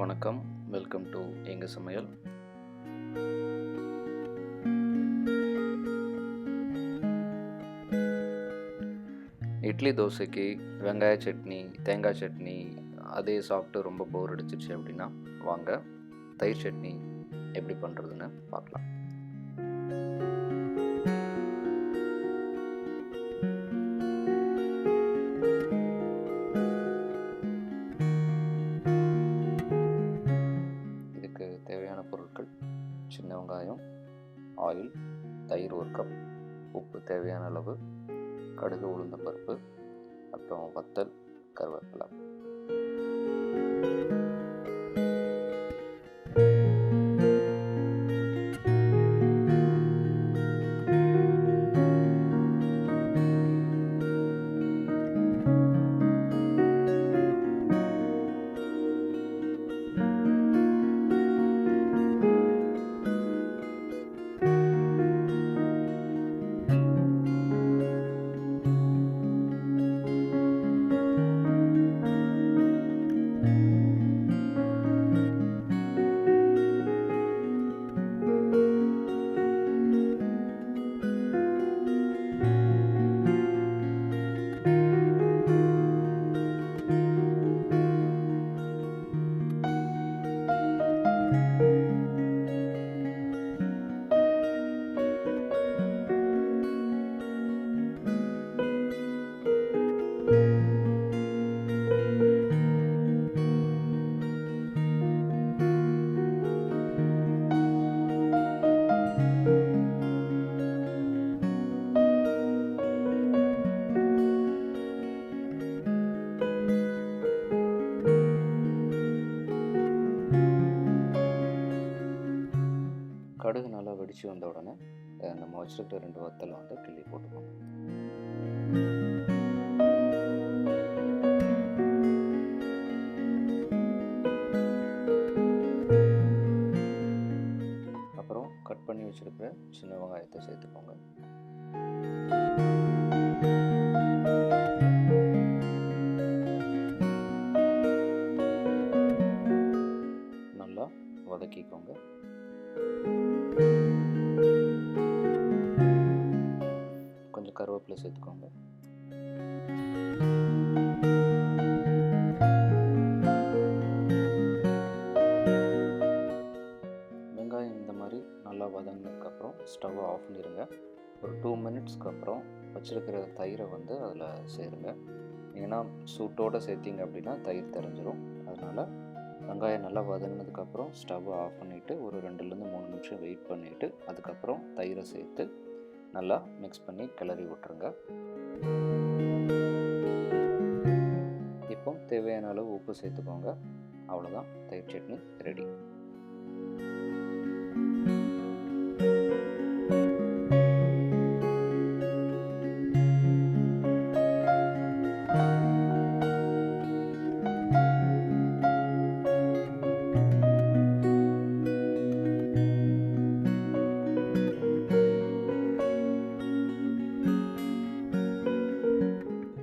வணக்கம், welcome to எங்க சமையல். இட்லி தோசைக்கு வெங்காய சட்னி, தேங்காய் சட்னி அதே சாப்பிட்டு ரொம்ப போர் அடிச்சிருச்சு அப்படின்னா வாங்க தயிர் சட்னி எப்படி பண்ணுறதுன்னு பார்க்கலாம். இதுக்கு தேவையான பொருட்கள்: சின்ன வெங்காயம், ஆயில், தயிர் 1 கப், உப்பு தேவையான அளவு, கடுகு, உளுந்தம் பருப்பு, அப்புறம் வத்தல், கருவேப்பிலை. கடுகு நல்லா வெடித்து வந்த உடனே நம்ம வச்சுருக்கிற 2 வத்தலை வந்து கிள்ளி போட்டுக்கோங்க. அப்புறம் கட் பண்ணி வச்சுருக்கிற சின்ன வெங்காயத்தை சேர்த்துக்கோங்க. நல்லா வதக்கிக்கோங்க. கொஞ்சம் கருவேப்பிலை சேர்த்துக்கோங்க. வெங்காயம் இந்த மாதிரி நல்லா வதங்கினதுக்கப்புறம் ஸ்டவ்வை ஆஃப் பண்ணிடுங்க. ஒரு 2 மினிட்ஸ்க்கு அப்புறம் வச்சுருக்கிற தயிரை வந்து அதில் சேருங்க. ஏன்னா சூட்டோடு சேர்த்திங்க அப்படின்னா தயிர் தெரிஞ்சிடும். அதனால் வெங்காயம் நல்லா வதங்கினதுக்கப்புறம் ஸ்டவ்வை ஆஃப் பண்ணிவிட்டு ஒரு 2லேருந்து 3 நிமிஷம் வெயிட் பண்ணிவிட்டு அதுக்கப்புறம் தயிரை சேர்த்து நல்லா மிக்ஸ் பண்ணி கிளறி விட்டுருங்க. இப்போ தேவையான அளவு உப்பு சேர்த்துக்கோங்க. அவ்வளோதான், தயிர் சட்னி ரெடி.